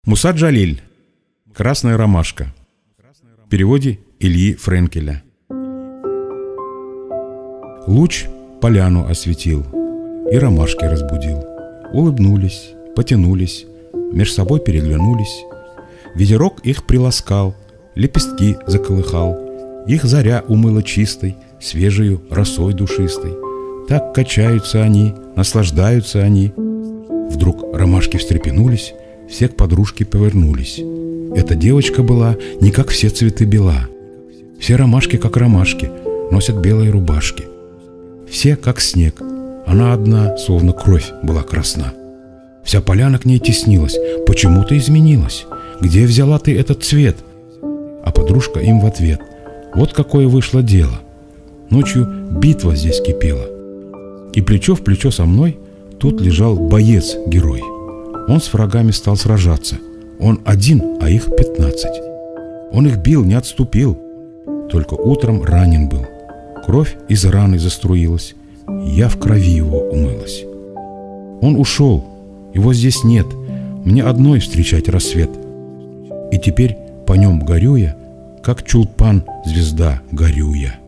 Муса Джалиль. Красная ромашка. В переводе Ильи Френкеля. Луч поляну осветил и ромашки разбудил. Улыбнулись, потянулись, меж собой переглянулись. Ветерок их приласкал, лепестки заколыхал. Их заря умыла чистой, свежею росой душистой. Так качаются они, наслаждаются они. Вдруг ромашки встрепенулись, все к подружке повернулись. Эта девочка была не как все цветы бела. Все ромашки, как ромашки, носят белые рубашки. Все, как снег. Она одна, словно кровь, была красна. Вся поляна к ней теснилась. Почему ты изменилась? Где взяла ты этот цвет? А подружка им в ответ: вот какое вышло дело. Ночью битва здесь кипела. И плечо в плечо со мной тут лежал боец-герой. Он с врагами стал сражаться. Он один, а их 15. Он их бил, не отступил. Только утром ранен был. Кровь из раны заструилась. Я в крови его умылась. Он ушел. Его здесь нет. Мне одной встречать рассвет. И теперь по нем горюя, как чулпан звезда горю я.